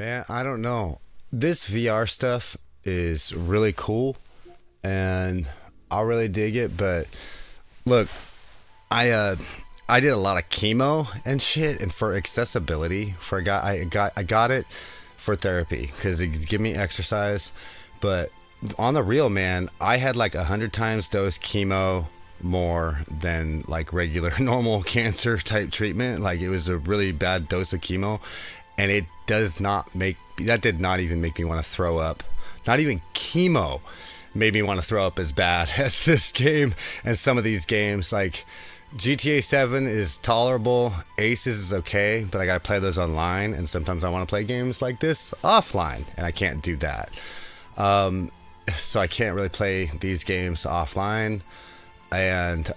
Man, I don't know. This VR stuff is really cool and I really dig it, but look, I uh I did a lot of chemo and shit and for accessibility, I got it for therapy cuz it give me exercise, but on the real man, I had like 100 times dose chemo more than like regular normal cancer type treatment. Like it was a really bad dose of chemo, and it does not make that did not even make me want to throw up. Not even chemo made me want to throw up as bad as this game and some of these games. Like GTA 7 is tolerable, Aces is okay, but I gotta play those online, and sometimes I want to play games like this offline, and I can't do that. Um, so I can't really play these games offline. And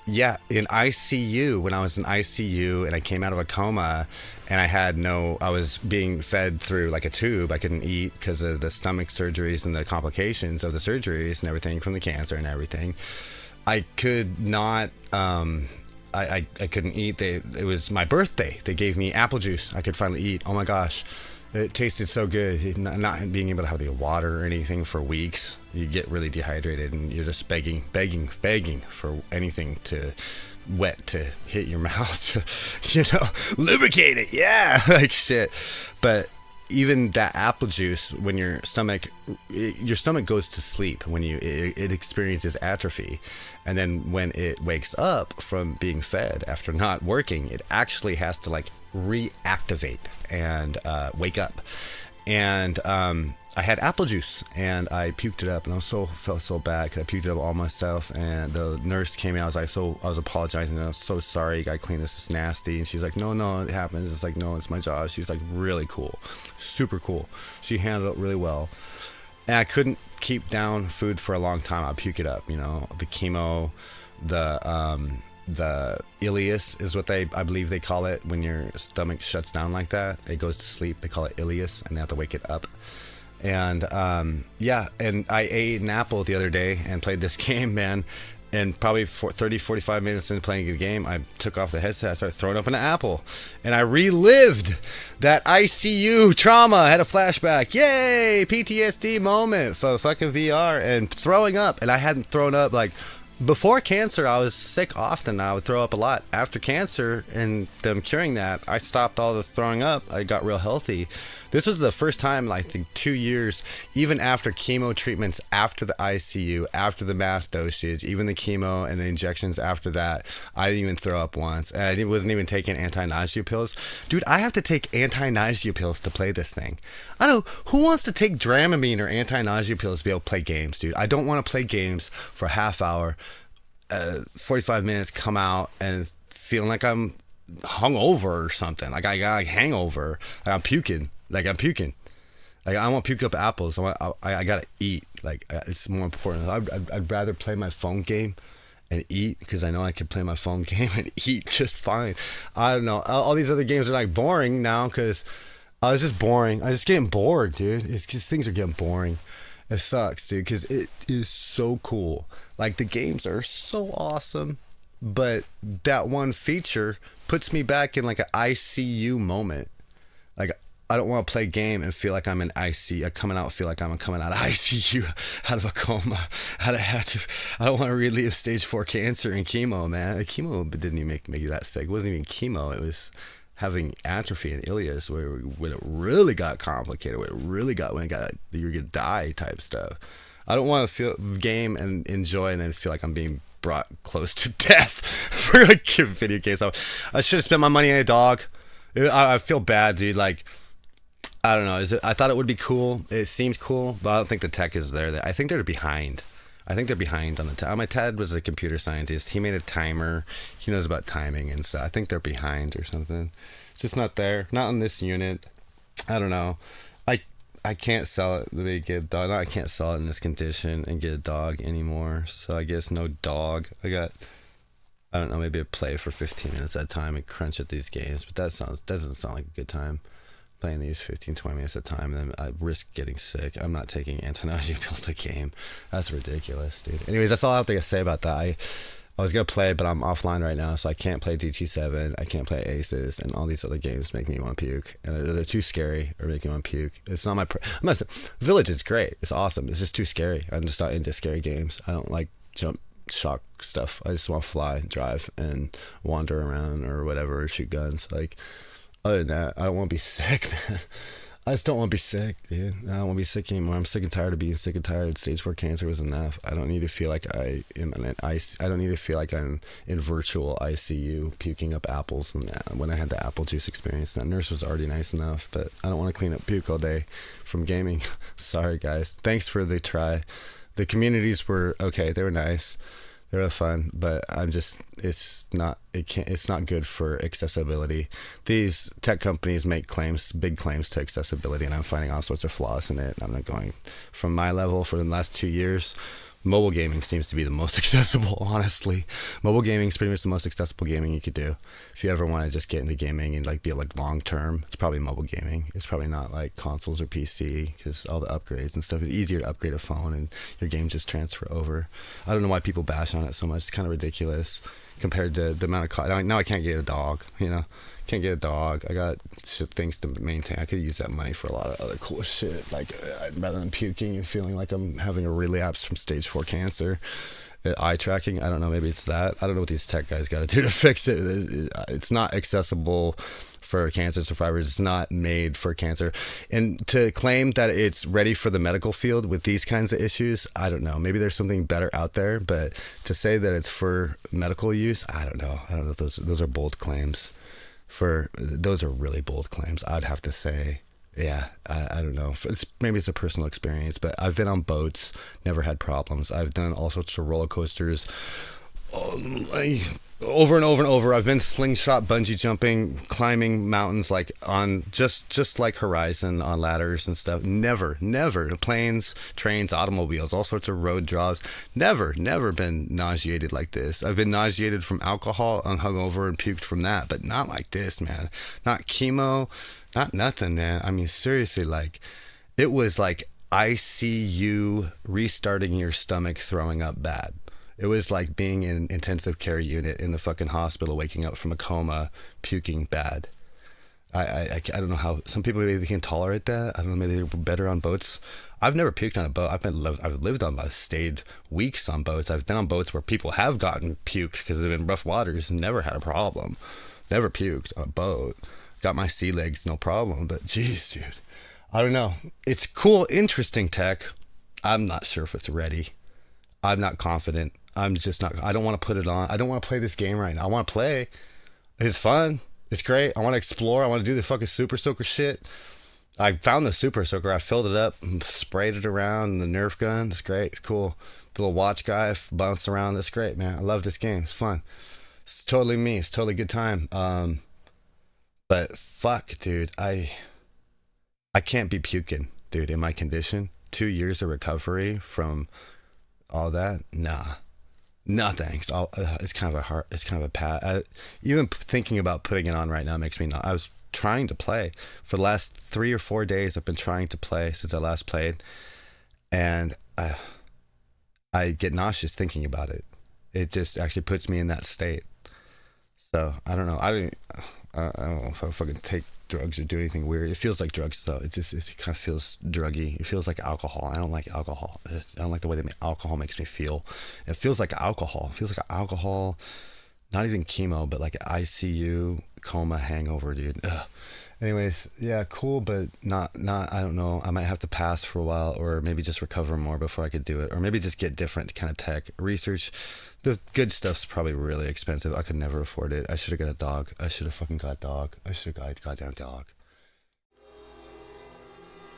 yeah, in ICU, when I was in ICU and I came out of a coma and I was being fed through like a tube. I couldn't eat because of the stomach surgeries and the complications of the surgeries and everything from the cancer and everything. I could not, I couldn't eat. It was my birthday. They gave me apple juice. I could finally eat. Oh my gosh. It tasted so good. Not being able to have the water or anything for weeks, you get really dehydrated and you're just begging for anything to wet to hit your mouth to, lubricate it. Yeah, like shit. But even that apple juice, when your stomach goes to sleep when it experiences atrophy, and then when it wakes up from being fed after not working, it actually has to like reactivate and wake up. And I had apple juice and I puked it up, and felt so bad because I puked it up all myself. And the nurse came in. I was apologizing. I was so sorry. You gotta clean this. It's nasty. And she's like, no, it happens. It's like, no, it's my job. She was like really cool, super cool. She handled it really well. And I couldn't keep down food for a long time. I'd puke it up. The chemo, the ileus is what I believe they call it when your stomach shuts down like that. It goes to sleep. They call it ileus, and they have to wake it up. And yeah, and I ate an apple the other day and played this game, man. And probably for 30, 45 minutes into playing the game, I took off the headset. I started throwing up an apple. And I relived that ICU trauma. I had a flashback. Yay! PTSD moment for fucking VR and throwing up. And I hadn't thrown up like... Before cancer, I was sick often. I would throw up a lot. After cancer and them curing that, I stopped all the throwing up. I got real healthy. This was the first time, I think, 2 years, even after chemo treatments, after the ICU, after the mass dosage, even the chemo and the injections after that, I didn't even throw up once. And I wasn't even taking anti-nausea pills. Dude, I have to take anti-nausea pills to play this thing. I don't know, who wants to take Dramamine or anti-nausea pills to be able to play games, dude? I don't want to play games for a half hour, 45 minutes, come out and feeling like I'm hungover or something. Like I got a hangover. Like I'm puking. Like I want to puke up apples. I gotta eat. Like it's more important. I'd rather play my phone game and eat, because I know I can play my phone game and eat just fine. I don't know. All these other games are like boring now because it's just boring. I just getting bored, dude. It's just things are getting boring. It sucks, dude, because it is so cool. Like the games are so awesome, but that one feature puts me back in like an ICU moment. Like I don't want to play a game and feel like I'm in ICU. Coming out, feel like I'm coming out of ICU, out of a coma. I don't want to relive stage 4 cancer and chemo, man. Chemo didn't even make me that sick. It wasn't even chemo. It was having atrophy and ileus when it really got complicated. When it got you're gonna die type stuff. I don't want to feel game and enjoy and then feel like I'm being brought close to death for like video games. I should have spent my money on a dog. I feel bad, dude. Like, I don't know. I thought it would be cool. It seems cool, but I don't think the tech is there. I think they're behind. I think they're behind on the tech. My dad was a computer scientist. He made a timer. He knows about timing and stuff. I think they're behind or something. It's just not there. Not on this unit. I don't know. I can't sell it. Get a dog. No, I can't sell it in this condition and get a dog anymore. So I guess no dog. I don't know, maybe a play for 15 minutes at a time and crunch at these games. But doesn't sound like a good time. Playing these 15, 20 minutes at a time, and then I risk getting sick. I'm not taking anti-nausea pills to game. That's ridiculous, dude. Anyways, that's all I have to say about that. I was gonna play, but I'm offline right now, so I can't play GT7. I can't play Aces, and all these other games make me want to puke, and they're too scary or make me want to puke. It's not my. I'm not. Village is great. It's awesome. It's just too scary. I'm just not into scary games. I don't like jump shock stuff. I just want to fly, drive, and wander around or whatever, or shoot guns. Like, other than that, I don't want to be sick, man. I just don't want to be sick, dude. I don't want to be sick anymore. I'm sick and tired of being sick and tired. Stage 4 cancer was enough. I don't need to feel like I am in an ice. I don't need to feel like I'm in virtual ICU puking up apples. And when I had the apple juice experience, that nurse was already nice enough. But I don't want to clean up puke all day from gaming. Sorry, guys. Thanks for the try. The communities were okay. They were nice. They were fun, but it's not good for accessibility. These tech companies make big claims to accessibility, and I'm finding all sorts of flaws in it. I'm not going from my level for the last 2 years. Mobile gaming seems to be the most accessible, honestly. Mobile gaming is pretty much the most accessible gaming you could do. If you ever want to just get into gaming and like be like long term, it's probably mobile gaming. It's probably not like consoles or PC, because all the upgrades and stuff, it's easier to upgrade a phone and your game just transfer over. I don't know why people bash on it so much. It's kind of ridiculous compared to the amount of cost. Now I can't get a dog, Can't get a dog. I got things to maintain. I could use that money for a lot of other cool shit. Like, rather than puking and feeling like I'm having a relapse from stage 4 cancer. Eye tracking, I don't know. Maybe it's that. I don't know what these tech guys got to do to fix it. It's not accessible for cancer survivors. It's not made for cancer. And to claim that it's ready for the medical field with these kinds of issues, I don't know. Maybe there's something better out there. But to say that it's for medical use, I don't know. I don't know if those are bold claims. Those are really bold claims. I'd have to say, yeah, I don't know. Maybe it's a personal experience, but I've been on boats, never had problems. I've done all sorts of roller coasters over and over and over. I've been slingshot, bungee jumping, climbing mountains, like on just like Horizon on ladders and stuff. Never planes, trains, automobiles, all sorts of road jobs. Never been nauseated like this. I've been nauseated from alcohol, hungover, and puked from that, but not like this, man. Not chemo, not nothing, man. I mean, seriously, like it was like ICU restarting your stomach, throwing up bad. It was like being in an intensive care unit in the fucking hospital, waking up from a coma, puking bad. I don't know how some people maybe can tolerate that. I don't know, maybe they're better on boats. I've never puked on a boat. I've lived on boats, stayed weeks on boats. I've been on boats where people have gotten puked because they've been rough waters and never had a problem. Never puked on a boat. Got my sea legs, no problem. But geez, dude, I don't know. It's cool, interesting tech. I'm not sure if it's ready. I'm not confident. I'm just not. I don't want to put it on. I don't want to play this game right now. I want to play. It's fun. It's great. I want to explore. I want to do the fucking super soaker shit. I found the super soaker. I filled it up and sprayed it around. The Nerf gun. It's great. It's cool. The little watch guy bounced around. That's great, man. I love this game. It's fun. It's totally me. It's totally a good time. But fuck, dude. I can't be puking, dude, in my condition. 2 years of recovery from all that. Nah. No thanks. It's kind of a pat. Even thinking about putting it on right now makes me not. I was trying to play for the last 3 or 4 days. I've been trying to play since I last played, and I get nauseous thinking about it. It just actually puts me in that state. So I don't know. I don't know if I fucking take drugs or do anything weird. It feels like drugs though. It kind of feels druggy. It feels like alcohol. I don't like alcohol. I don't like the way that alcohol makes me feel. It feels like alcohol. It feels like alcohol. Not even chemo, but like ICU coma hangover, dude. Ugh. Anyways, yeah, cool, but not. I don't know. I might have to pass for a while, or maybe just recover more before I could do it, or maybe just get different kind of tech research. The good stuff's probably really expensive. I could never afford it. I should have got a dog. I should have fucking got a dog. I should have got a goddamn dog.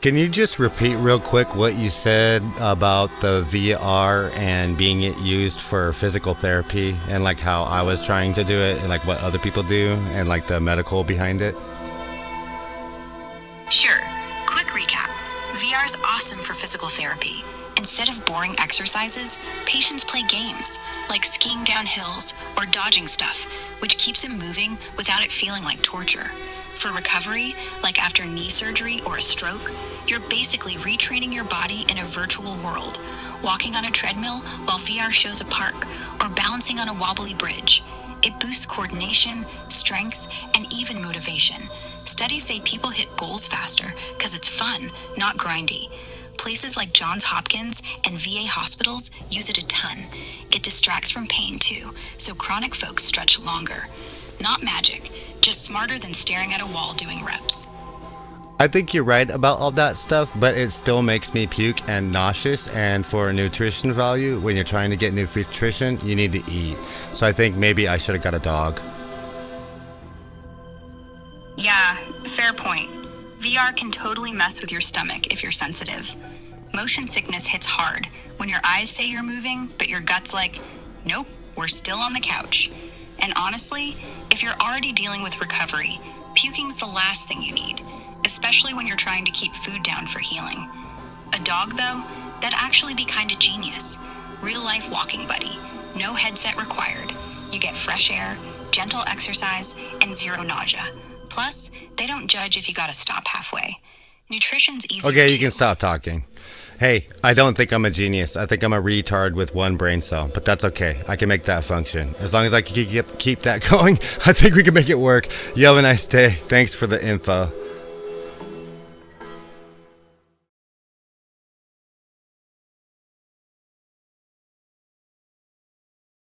Can you just repeat real quick what you said about the VR and being it used for physical therapy, and like how I was trying to do it and like what other people do and like the medical behind it? Sure. Quick recap. VR is awesome for physical therapy. Instead of boring exercises, patients play games, like skiing down hills or dodging stuff, which keeps them moving without it feeling like torture. For recovery, like after knee surgery or a stroke, you're basically retraining your body in a virtual world, walking on a treadmill while VR shows a park, or balancing on a wobbly bridge. It boosts coordination, strength, and even motivation. Studies say people hit goals faster because it's fun, not grindy. Places like Johns Hopkins and VA hospitals use it a ton. It distracts from pain too, so chronic folks stretch longer. Not magic, just smarter than staring at a wall doing reps. I think you're right about all that stuff, but it still makes me puke and nauseous. And for nutrition value, when you're trying to get nutrition, you need to eat. So I think maybe I should have got a dog. Yeah, fair point. VR can totally mess with your stomach if you're sensitive. Motion sickness hits hard when your eyes say you're moving, but your gut's like, nope, we're still on the couch. And honestly, if you're already dealing with recovery, puking's the last thing you need, especially when you're trying to keep food down for healing. A dog, though, that'd actually be kind of genius. Real-life walking buddy, no headset required. You get fresh air, gentle exercise, and zero nausea. Plus, they don't judge if you gotta stop halfway. Nutrition's easier. Okay, you can stop talking. Hey, I don't think I'm a genius. I think I'm a retard with one brain cell, but that's okay. I can make that function. As long as I can keep that going, I think we can make it work. You have a nice day. Thanks for the info.